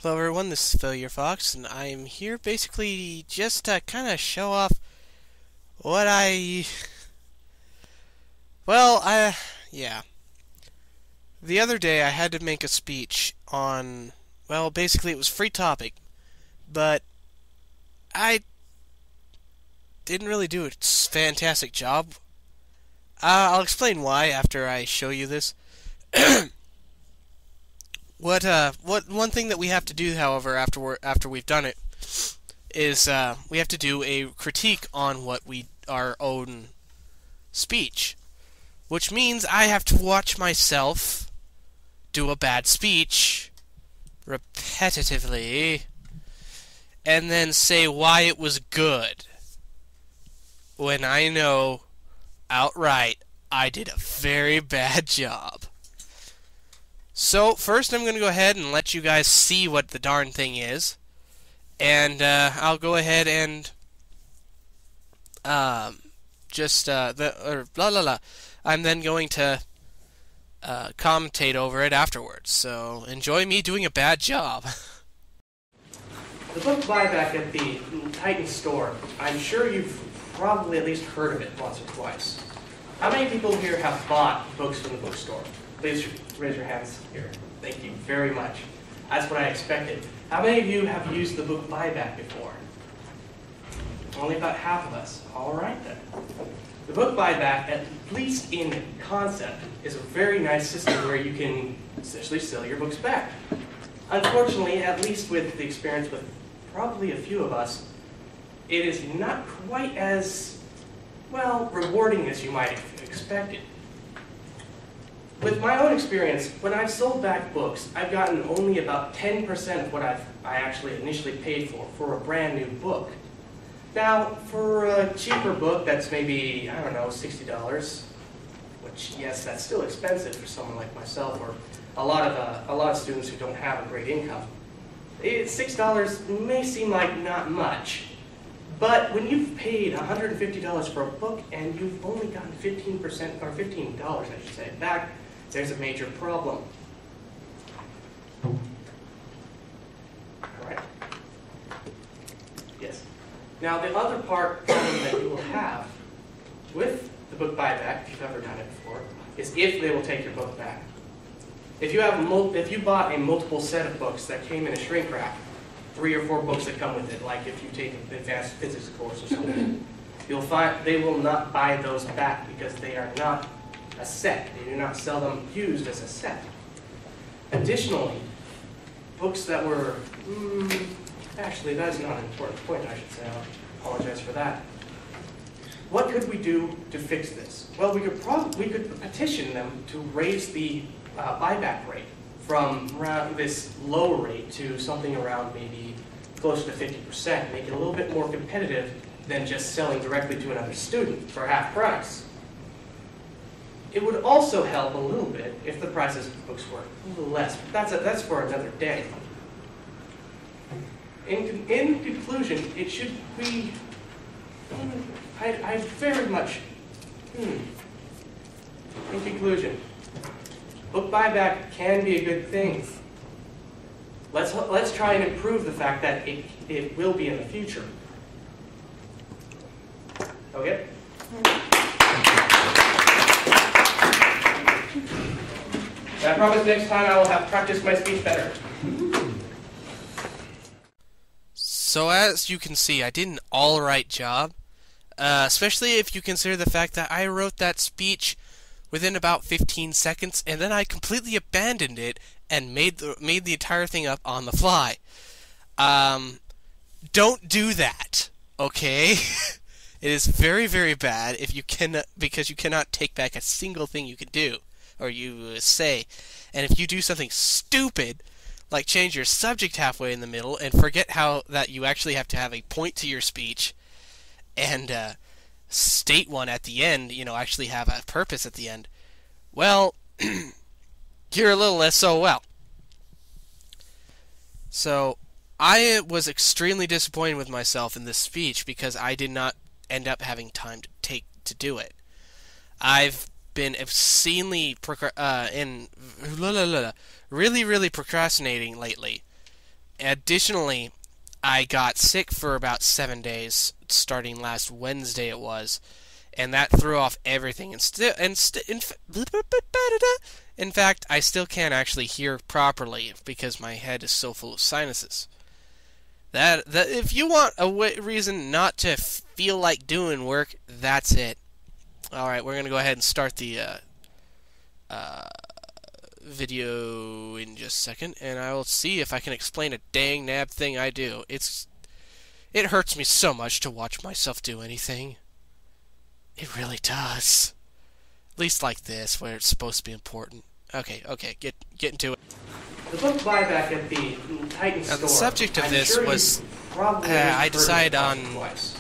Hello everyone, this is Failure Fox, and I'm here basically just to kind of show off what yeah. The other day I had to make a speech on, well, basically it was free topic, but I didn't really do a fantastic job. I'll explain why after I show you this. What one thing that we have to do, however, after we've done it, is we have to do a critique on our own speech, which means I have to watch myself do a bad speech repetitively and then say why it was good when I know outright I did a very bad job. So first I'm going to go ahead and let you guys see what the darn thing is, and I'll go ahead and I'm then going to commentate over it afterwards. So enjoy me doing a bad job. The book buyback at the Titan store, I'm sure you've probably at least heard of it once or twice. How many people here have bought books from the bookstore? Please raise your hands here. Thank you very much. That's what I expected. How many of you have used the book buyback before? Only about half of us. All right then. The book buyback, at least in concept, is a very nice system where you can essentially sell your books back. Unfortunately, at least with the experience with probably a few of us, it is not quite as, well, rewarding as you might have expected. With my own experience, when I've sold back books, I've gotten only about 10% of what I actually initially paid for a brand new book. Now, for a cheaper book that's maybe, I don't know, $60, which, yes, that's still expensive for someone like myself or a lot of students who don't have a great income. $6 may seem like not much, but when you've paid $150 for a book and you've only gotten 15%, or $15, I should say, back, there's a major problem. All right. Yes. Now, the other problem that you will have with the book buyback, if you've ever done it before, is if they will take your book back. If you bought a multiple set of books that came in a shrink wrap, 3 or 4 books that come with it, like if you take an advanced physics course or something, you'll find they will not buy those back because they are not a set. They do not sell them used as a set. Additionally, books that were, actually that is not an important point, I should say. I apologize for that. What could we do to fix this? Well, we could petition them to raise the buyback rate from around this low rate to something around maybe closer to 50%, make it a little bit more competitive than just selling directly to another student for half price. It would also help a little bit if the prices of books were a little less, but that's for another day. In conclusion, it should be, I very much, in conclusion, book buyback can be a good thing. Let's try and improve the fact that it will be in the future. Okay? And I promise next time I will have practiced my speech better. So as you can see, I did an alright job, especially if you consider the fact that I wrote that speech within about 15 seconds, and then I completely abandoned it and made the entire thing up on the fly. Don't do that, okay? It is very, very bad because you cannot take back a single thing you can do or you say, and if you do something stupid, like change your subject halfway in the middle and forget that you actually have to have a point to your speech and state one at the end, actually have a purpose at the end, well, you're a little less so well. So, I was extremely disappointed with myself in this speech because I did not end up having time to do it. I've been obscenely really procrastinating lately. Additionally, I got sick for about 7 days, starting last Wednesday it was, and that threw off everything. In fact, I still can't actually hear properly because my head is so full of sinuses. That if you want a reason not to feel like doing work, that's it. All right, we're going to go ahead and start the video in just a second, and I will see if I can explain a dang nab thing I do. It hurts me so much to watch myself do anything. It really does. At least like this, where it's supposed to be important. Okay, get into it. The book buyback at the Titan store. Now, the subject of I'm this sure was I decided on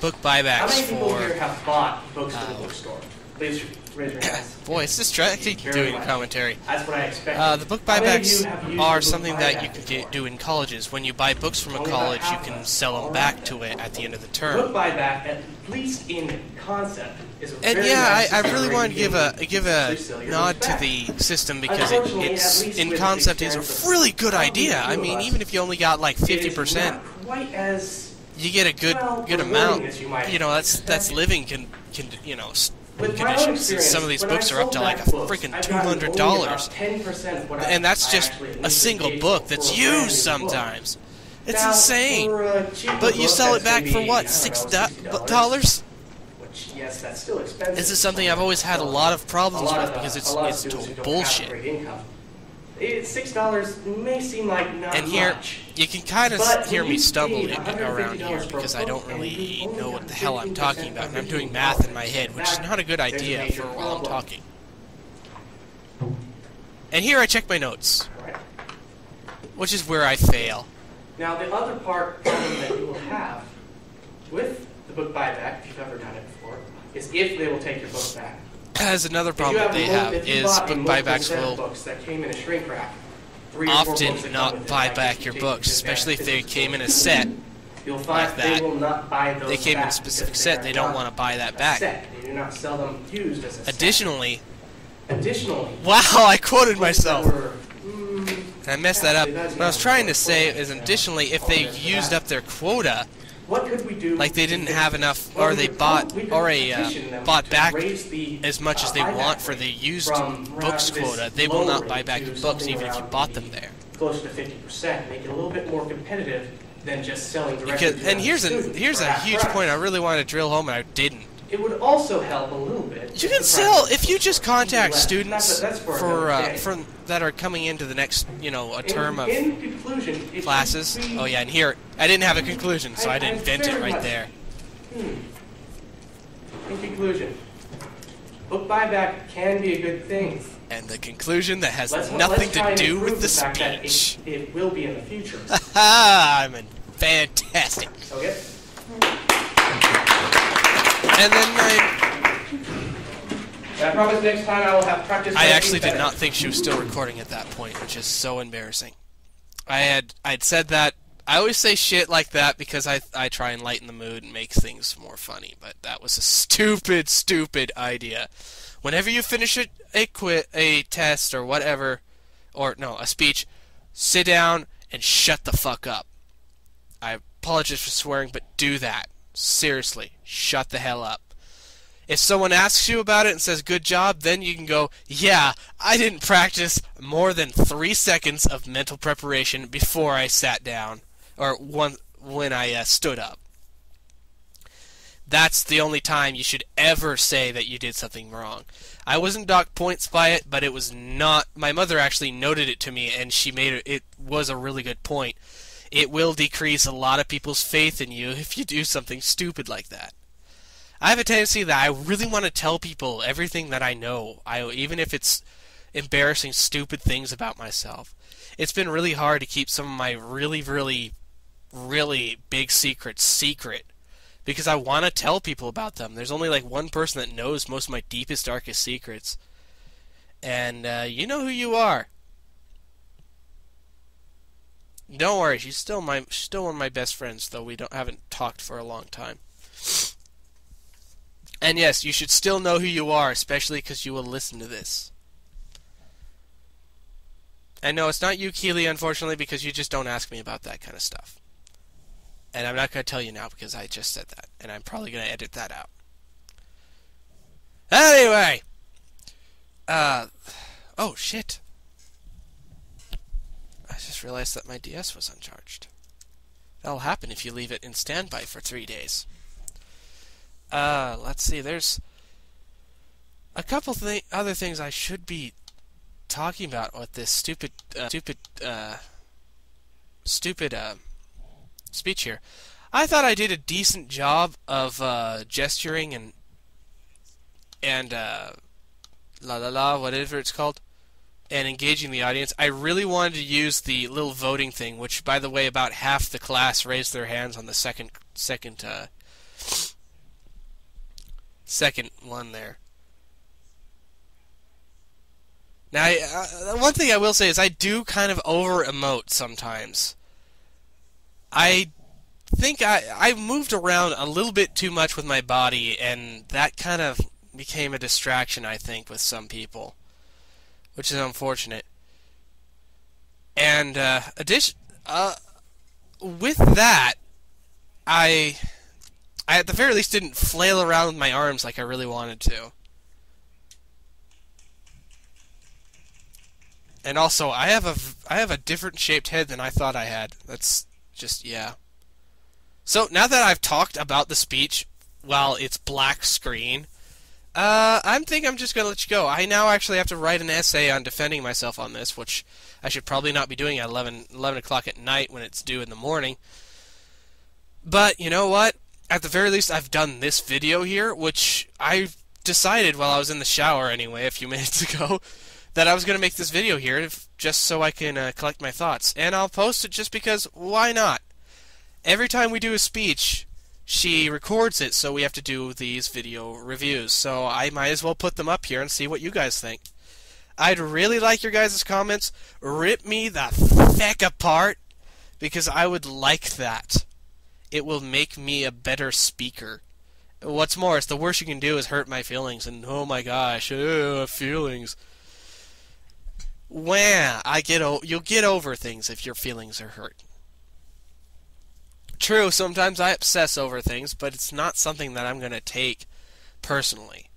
book buybacks How many people for. here have bought books from the bookstore? Please raise your hands. Boy, it's distracting doing commentary. That's what I expected. The book How many of buybacks you have used are the book something that you buyback can do in colleges. When you buy books from a Only about college, you half of can us. sell them All back right. to it at the end of the Book term. buyback, at least in concept, is a And very yeah, nice I system really where want to you give can a sell your nod books to back. the system because Unfortunately, it's at least in with concept the is experience a of really good probably idea. I two of mean, us, even if you only got like it is 50%, not quite as you get a good rewarding amount. as you might You know, that's expect. living With my own conditions. experience, Some of these when I books are up sold to like back a books, freaking I've gotten only $200. about 10% of what And that's I just actually a initially single paid book for that's a brand used new book. sometimes. It's Now, insane. for a cheaper But you book sell it that's back for maybe, what, I don't know, $6? Which, yes, that's still expensive. This is something I've always had a lot of problems with because it's students who total don't have bullshit. great income. $6 may seem like not And here, much. you can kind of But hear when me you stumble paid around here $150 for a because I don't book and really you only know got what the hell I'm 15% talking about, and I'm of doing $15, math in my head, which is that- not a good there's a idea major for while I'm problem. talking. And here I check my notes, Right. which is where I fail. Now, the other problem that you will have with the book buyback, if you've ever done it before, is if they will take your book back. As another If problem you that they have if you is bought a book multiple buybacks set of will books that came in a shrink wrap, 3 or 4 books often that come not with it, buy like back if your you books, take especially if they physical came in a books, set. You'll find like that. they will not buy those They came in a back specific because set, they they are don't not want to buy that a back. set. They do not sell them used as a set. Additionally, Additionally, I quoted books that myself. were, And I messed that up. actually, that's What I was not trying to what say it is, is. additionally, if they used up their quota, what could we do? like they to didn't fix have it? enough, Well, or they we could bought, petition them bought to back raise the, as much as they buyback want for rate the used from books this quota, they will low not rate buy back to your books something even if you around bought the them there. close to 50%, make it a little bit more competitive than just selling directly Because, to and the here's student a for half huge price. point I really wanted to drill home and I didn't. It would also help a little bit. You if can the sell prices if you just contact less. students That's for another day. for that are coming into the next a term of in conclusion, it classes. should be- Oh yeah, and here I didn't have a conclusion, so I didn't vent it very right much- there. In conclusion, book buyback can be a good thing. And the conclusion that has Let's nothing try to and do improve with the fact that speech. it will be in the future. I'm fantastic. Okay? And then I promise next time I will have practiced. I my actually did better. not think she was still recording at that point, which is so embarrassing. I'd said that. I always say shit like that because I try and lighten the mood and make things more funny, but that was a stupid idea. Whenever you finish a test or whatever, or no, a speech, sit down and shut the fuck up. I apologize for swearing, but do that. Seriously, shut the hell up. If someone asks you about it and says good job, then you can go, yeah, I didn't practice more than 3 seconds of mental preparation before I sat down, or when I stood up. That's the only time you should ever say that you did something wrong. I wasn't docked points by it, but it was not. My mother actually noted it to me, and she made it was a really good point. It will decrease a lot of people's faith in you if you do something stupid like that. I have a tendency that I really want to tell people everything that I know, even if it's embarrassing, stupid things about myself. It's been really hard to keep some of my really, really, really big secrets secret because I want to tell people about them. There's only like one person that knows most of my deepest, darkest secrets. And you know who you are. Don't worry, she's still one of my best friends, though we haven't talked for a long time. And yes, you should still know who you are, especially because you will listen to this. I know it's not you, Keely, unfortunately, because you just don't ask me about that kind of stuff. And I'm not going to tell you now because I just said that. And I'm probably going to edit that out. Anyway. Oh, shit. I just realized that my DS was uncharged. That'll happen if you leave it in standby for 3 days. Let's see. There's a couple other things I should be talking about with this stupid speech here. I thought I did a decent job of gesturing and whatever it's called, and engaging the audience. I really wanted to use the little voting thing, which, by the way, about half the class raised their hands on the second one there. Now, one thing I will say is I do kind of over-emote sometimes. I think I moved around a little bit too much with my body, and that kind of became a distraction, I think, with some people, which is unfortunate. And with that, I at the very least didn't flail around with my arms like I really wanted to. And also, I have a different shaped head than I thought I had. That's just, yeah. So now that I've talked about the speech while it's black screen, I think I'm just gonna let you go. I now actually have to write an essay on defending myself on this, which I should probably not be doing at 11 o'clock at night when it's due in the morning. But you know what? At the very least, I've done this video here, which I decided while I was in the shower anyway a few minutes ago, that I was going to make this video here just so I can collect my thoughts. And I'll post it just because, why not? Every time we do a speech, she records it, so we have to do these video reviews. So I might as well put them up here and see what you guys think. I'd really like your guys' comments. Rip me the feck apart, because I would like that. It will make me a better speaker. What's more, it's the worst you can do is hurt my feelings, and oh my gosh, feelings. Wah! You'll get over things if your feelings are hurt. True, sometimes I obsess over things, but it's not something that I'm going to take personally.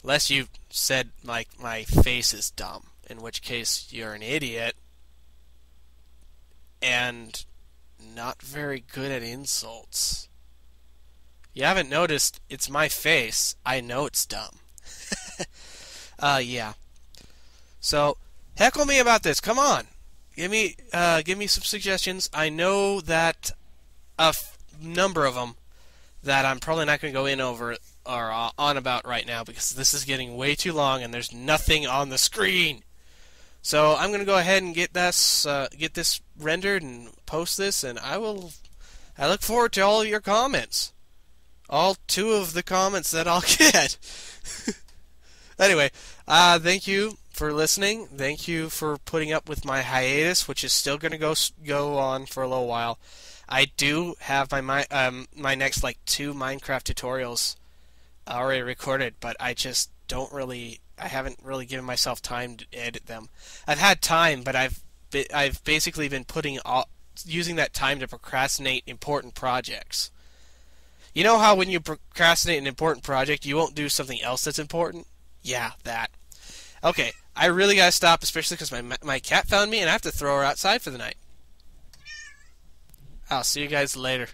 Unless you said, like, my face is dumb, in which case you're an idiot and not very good at insults. You haven't noticed, it's my face. I know it's dumb. Yeah. So, heckle me about this. Come on. Give me some suggestions. I know that a number of them that I'm probably not going to go in over or on about right now because this is getting way too long and there's nothing on the screen. So I'm going to go ahead and get this rendered and post this, and I look forward to all your comments. All 2 of the comments that I'll get. Anyway, thank you for listening. Thank you for putting up with my hiatus, which is still going to go on for a little while. I do have my next 2 Minecraft tutorials already recorded, but I just I haven't really given myself time to edit them. I've had time, but I've basically been using that time to procrastinate important projects. You know how when you procrastinate an important project, you won't do something else that's important? Yeah, that. Okay, I really gotta stop, especially because my cat found me and I have to throw her outside for the night. I'll see you guys later.